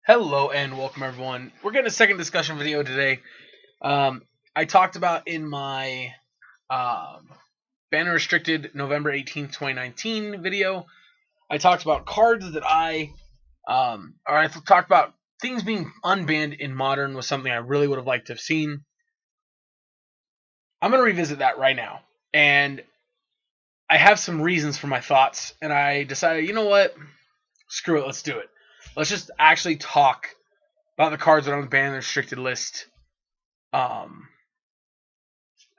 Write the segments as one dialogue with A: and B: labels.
A: Hello and welcome everyone. We're getting a second discussion video today. I talked about in my um, banner restricted November 18th, 2019 video. I talked about cards that I talked about things being unbanned in Modern was something I really would have liked to have seen. I'm going to revisit that right now. And I have some reasons for my thoughts. And I decided, you know what? Screw it. Let's do it. Let's just actually talk about the cards that are on the banned restricted list, um,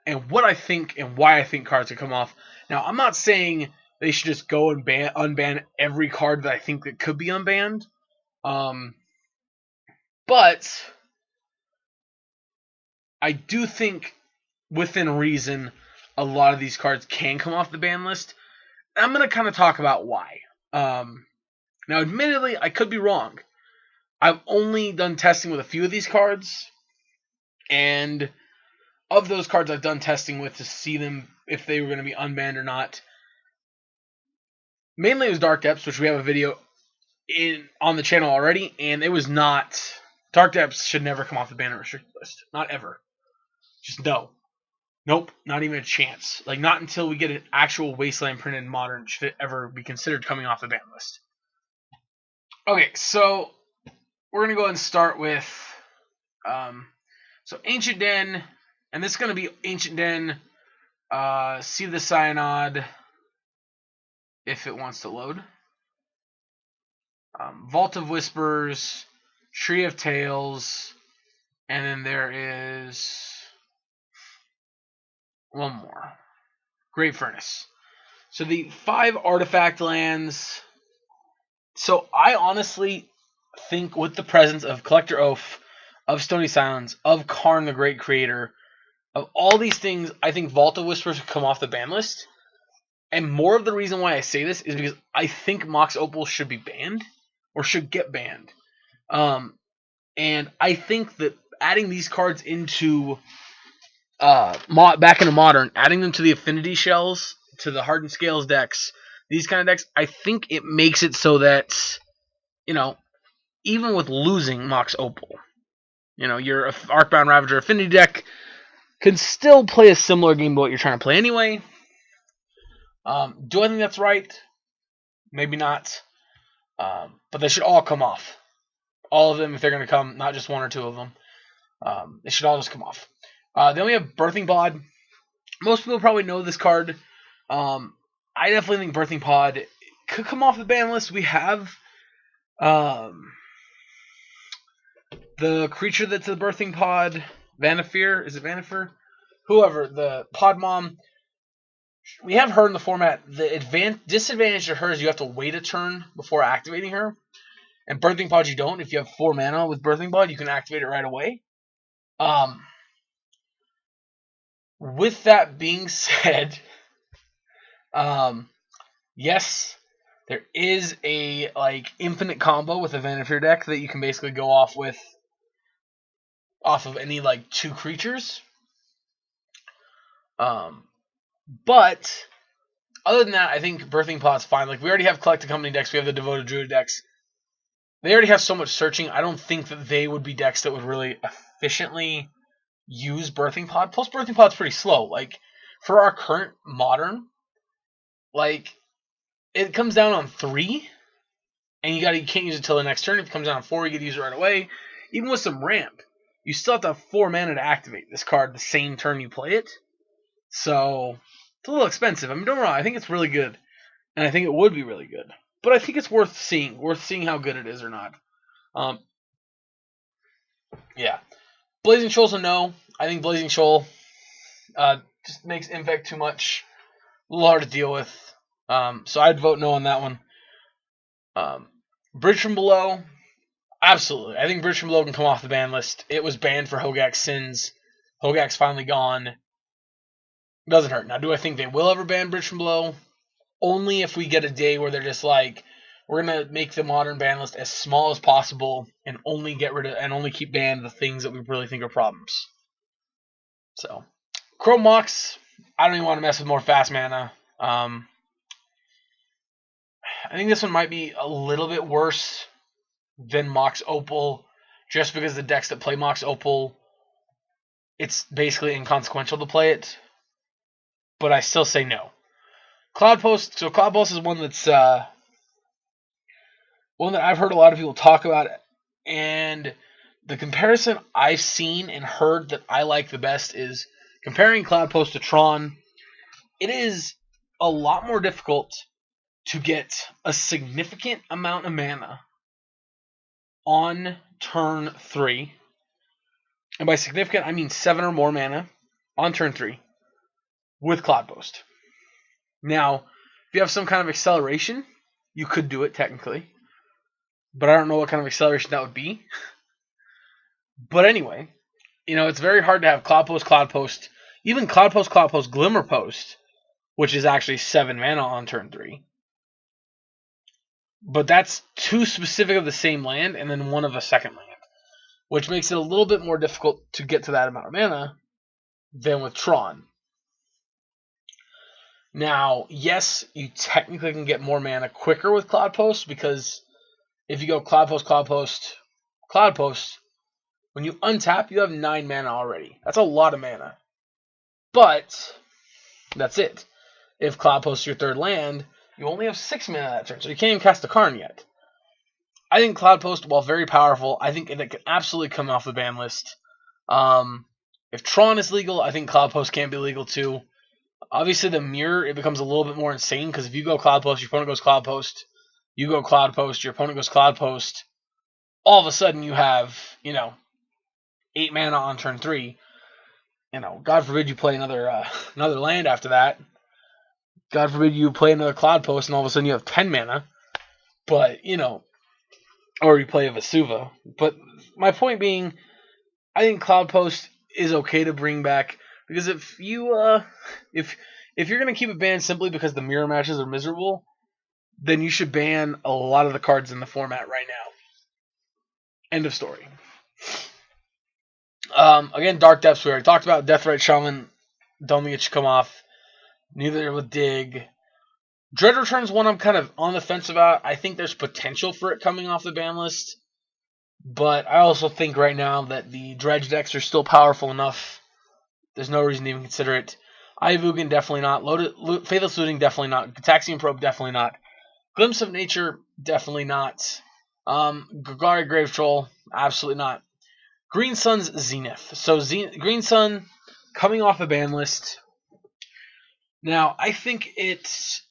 A: and what I think and why I think cards could come off. Now, I'm not saying they should just go and unban every card that I think that could be unbanned, um, but I do think within reason a lot of these cards can come off the ban list. And I'm going to kind of talk about why. Now, admittedly, I could be wrong. I've only done testing with a few of these cards, and of those cards I've done testing with to see them if they were going to be unbanned or not, mainly it was Dark Depths, which we have a video on the channel already, and it was not. Dark Depths should never come off the banner restricted list. Not ever. Just no. Nope, not even a chance. Like, not until we get an actual Wasteland printed in Modern should it ever be considered coming off the ban list. Okay, so we're going to go ahead and start with so Ancient Den, and this is going to be Ancient Den, Sea of the Cyanod, if it wants to load. Vault of Whispers, Tree of Tales, and then there is one more. Great Furnace. So the 5 artifact lands. So I honestly think with the presence of Collector Oath, of Stony Silence, of Karn the Great Creator, of all these things, I think Vault of Whispers should come off the ban list. And more of the reason why I say this is because I think Mox Opal should be banned, or should get banned. And I think that adding these cards into back into Modern, adding them to the Affinity Shells, to the Hardened Scales decks, these kind of decks, I think it makes it so that, even with losing Mox Opal, your Arcbound Ravager Affinity deck can still play a similar game to what you're trying to play anyway. Do I think that's right? Maybe not. But they should all come off. All of them, if they're going to come, not just one or two of them. They should all just come off. Then we have Birthing Pod. Most people probably know this card. I definitely think Birthing Pod could come off the ban list. We have the creature that's the Birthing Pod, Vanifear. Is it Vanifear? Whoever, the Pod Mom. We have her in the format. The disadvantage to her is you have to wait a turn before activating her. And Birthing Pod you don't. If you have 4 mana with Birthing Pod, you can activate it right away. With that being said, yes, there is a infinite combo with a Vanifear deck that you can basically go off of any 2 creatures. But other than that, I think Birthing Pod's fine. We already have Collected Company decks. We have the Devoted Druid decks. They already have so much searching. I don't think that they would be decks that would really efficiently use Birthing Pod. Plus, Birthing Pod's pretty slow. For our current Modern, it comes down on 3, and you can't use it till the next turn. If it comes down on 4, you get to use it right away. Even with some ramp, you still have to have 4 mana to activate this card the same turn you play it. So it's a little expensive. I mean, don't get me wrong. I think it's really good, and I think it would be really good. But I think it's worth seeing how good it is or not. Yeah. Blazing Shoal's a no. I think Blazing Shoal just makes Infect too much. A little hard to deal with. So I'd vote no on that one. Bridge from Below, absolutely. I think Bridge from Below can come off the ban list. It was banned for Hogak's sins. Hogak's finally gone. Doesn't hurt. Now, do I think they will ever ban Bridge from Below? Only if we get a day where they're just we're gonna make the Modern ban list as small as possible and only only keep banned the things that we really think are problems. So, Chrome Mox, I don't even want to mess with more fast mana. I think this one might be a little bit worse than Mox Opal, just because the decks that play Mox Opal, it's basically inconsequential to play it. But I still say no. Cloudpost. So Cloudpost is one that I've heard a lot of people talk about, and the comparison I've seen and heard that I like the best is comparing Cloudpost to Tron. It is a lot more difficult to get a significant amount of mana on turn 3. And by significant, I mean 7 or more mana on turn 3 with Cloudpost. Now, if you have some kind of acceleration, you could do it technically. But I don't know what kind of acceleration that would be. But anyway, it's very hard to have Cloudpost, even Cloudpost, Glimmerpost, which is actually 7 mana on turn 3. But that's 2 specific of the same land, and then 1 of a second land, which makes it a little bit more difficult to get to that amount of mana than with Tron. Now, yes, you technically can get more mana quicker with Cloudpost, because if you go Cloudpost, when you untap, you have 9 mana already. That's a lot of mana. But that's it. If Cloudpost is your third land, you only have 6 mana that turn, so you can't even cast a Karn yet. I think Cloudpost, while very powerful, I think it can absolutely come off the ban list. If Tron is legal, I think Cloudpost can be legal too. Obviously, the mirror, it becomes a little bit more insane, because if you go Cloudpost, your opponent goes Cloudpost, you go Cloudpost, your opponent goes Cloudpost, all of a sudden you have, 8 mana on turn 3. God forbid you play another land after that. God forbid you play another Cloudpost and all of a sudden you have 10 mana. But, or you play a Vesuva. But my point being, I think Cloudpost is okay to bring back, because if you're going to keep it banned simply because the mirror matches are miserable, then you should ban a lot of the cards in the format right now. End of story. Again, Dark Depths, we already talked about. Deathrite Shaman, don't think it should come off. Neither with Dig. Dread Return's one I'm kind of on the fence about. I think there's potential for it coming off the ban list. But I also think right now that the Dredge decks are still powerful enough. There's no reason to even consider it. Ivugan, definitely not. Faithless Looting, definitely not. Gataxian Probe, definitely not. Glimpse of Nature, definitely not. Golgari Grave Troll, absolutely not. Green Sun's Zenith. So Green Sun coming off the ban list. Now, I think it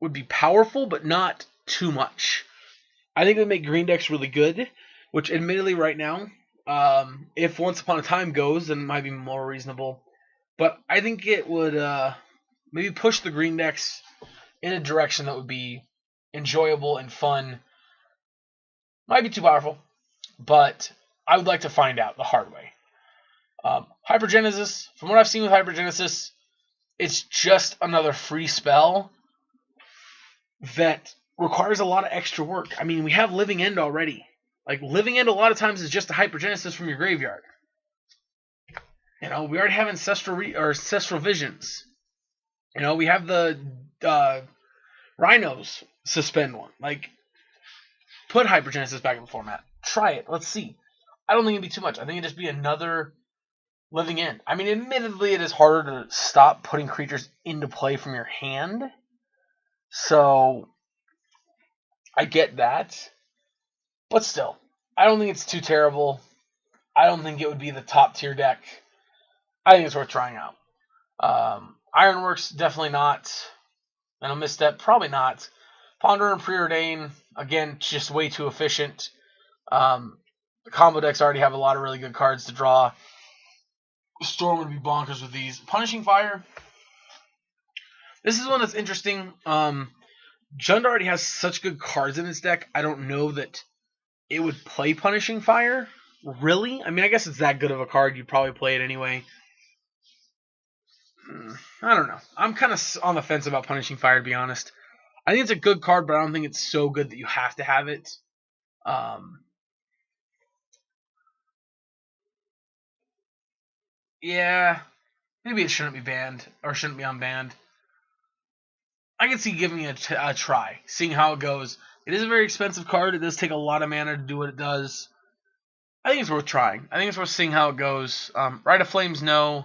A: would be powerful, but not too much. I think it would make green decks really good, which admittedly right now, if Once Upon a Time goes, then it might be more reasonable. But I think it would maybe push the green decks in a direction that would be enjoyable and fun. Might be too powerful, but I would like to find out the hard way. Hypergenesis, from what I've seen with Hypergenesis, it's just another free spell that requires a lot of extra work. I mean, we have Living End already. Like, Living End a lot of times is just a Hypergenesis from your graveyard. We already have Ancestral Visions. We have the Rhinos suspend one. Like, put Hypergenesis back in the format. Try it. Let's see. I don't think it'd be too much. I think it'd just be another Living End. I mean, admittedly, it is harder to stop putting creatures into play from your hand. So, I get that. But still, I don't think it's too terrible. I don't think it would be the top tier deck. I think it's worth trying out. Ironworks, definitely not. And a Misstep, probably not. Ponder and Preordain, again, just way too efficient. The combo decks already have a lot of really good cards to draw. Storm would be bonkers with these. Punishing Fire. This is one that's interesting. Jund already has such good cards in his deck. I don't know that it would play Punishing Fire. Really? I mean, I guess it's that good of a card. You'd probably play it anyway. I don't know. I'm kind of on the fence about Punishing Fire, to be honest. I think it's a good card, but I don't think it's so good that you have to have it. Yeah, maybe it shouldn't be banned, or shouldn't be unbanned. I can see giving it a try, seeing how it goes. It is a very expensive card. It does take a lot of mana to do what it does. I think it's worth trying. I think it's worth seeing how it goes. Rite of Flames, no.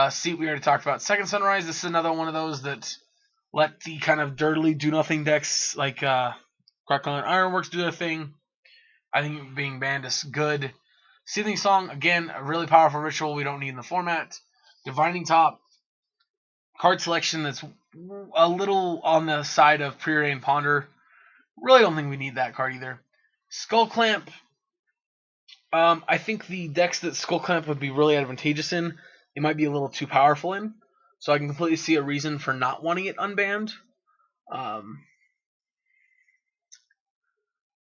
A: Seat, we already talked about. Second Sunrise, this is another one of those that let the kind of dirtily do-nothing decks like Crackle and Ironworks do their thing. I think being banned is good. Seething Song, again, a really powerful ritual we don't need in the format. Divining Top, card selection that's a little on the side of Preordain Ponder. Really don't think we need that card either. Skull Clamp, I think the decks that Skull Clamp would be really advantageous in, it might be a little too powerful in. So I can completely see a reason for not wanting it unbanned.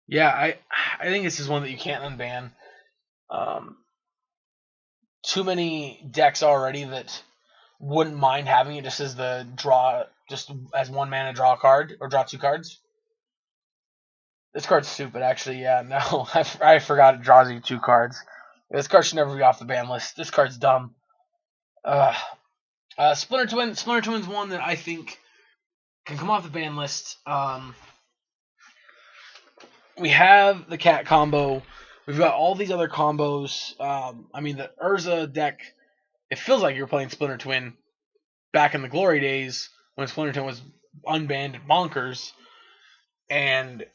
A: Yeah, I think this is one that you can't unban. Too many decks already that wouldn't mind having it just as the draw, just as one mana draw a card or draw 2 cards. This card's stupid, actually. Yeah, no, I forgot it draws you 2 cards. This card should never be off the ban list. This card's dumb. Splinter Twin. Splinter Twin's one that I think can come off the ban list. We have the cat combo. We've got all these other combos. I mean, the Urza deck, it feels like you're playing Splinter Twin back in the glory days when Splinter Twin was unbanned and bonkers. And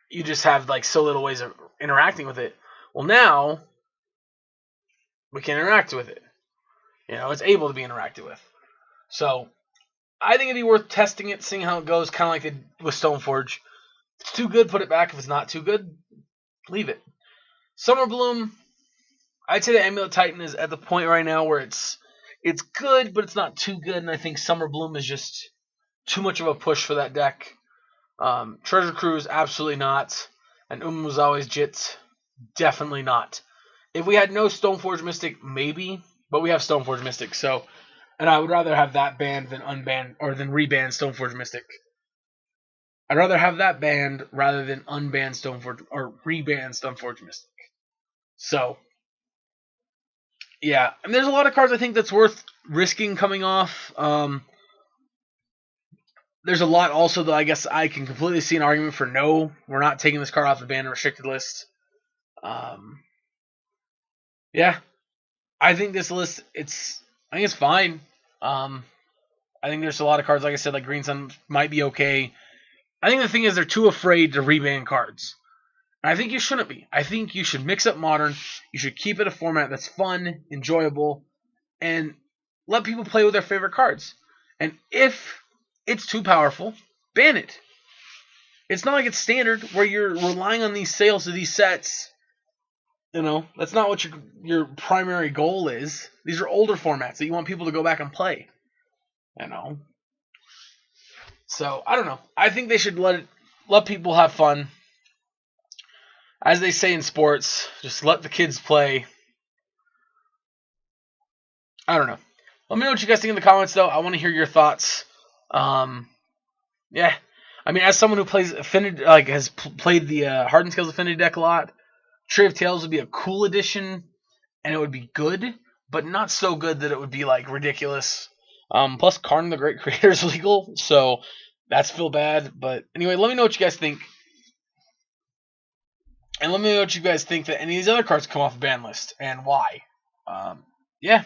A: you just have like so little ways of interacting with it. Well, now we can interact with it. You know, it's able to be interacted with. So I think it'd be worth testing it, seeing how it goes, kind of like it with Stoneforge. If it's too good, put it back. If it's not too good, leave it. Summer Bloom, I'd say the Amulet Titan is at the point right now where it's good, but it's not too good, and I think Summer Bloom is just too much of a push for that deck. Treasure Cruise, absolutely not. And Umuzawa's Jits, definitely not. If we had no Stoneforge Mystic, maybe, but we have Stoneforge Mystic, so, and I would rather have that banned than unbanned or than reban Stoneforge Mystic. I'd rather have that banned rather than unban Stoneforge or reban Stoneforge Mystic. So, yeah, and there's a lot of cards I think that's worth risking coming off. There's a lot also that I guess I can completely see an argument for no, we're not taking this card off the banned and restricted list. Yeah, I think this list I think it's fine. I think there's a lot of cards, like I said, like Green Sun might be okay. I think the thing is they're too afraid to reban cards. And I think you shouldn't be. I think you should mix up Modern. You should keep it a format that's fun, enjoyable, and let people play with their favorite cards. And if it's too powerful, ban it. It's not like it's standard where you're relying on these sales of these sets. You know, that's not what your primary goal is. These are older formats that you want people to go back and play. You know. So, I don't know. I think they should let people have fun. As they say in sports, just let the kids play. I don't know. Let me know what you guys think in the comments, though. I want to hear your thoughts. Yeah. I mean, as someone who plays Affinity, like has played the Hardened Scales Affinity deck a lot, Tree of Tales would be a cool addition, and it would be good, but not so good that it would be like ridiculous. Plus, Karn the Great Creator is legal, so that's feel bad. But anyway, let me know what you guys think. And let me know what you guys think that any of these other cards come off the ban list and why. Yeah.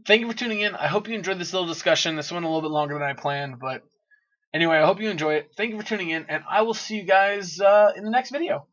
A: Thank you for tuning in. I hope you enjoyed this little discussion. This went a little bit longer than I planned, but anyway, I hope you enjoy it. Thank you for tuning in, and I will see you guys in the next video.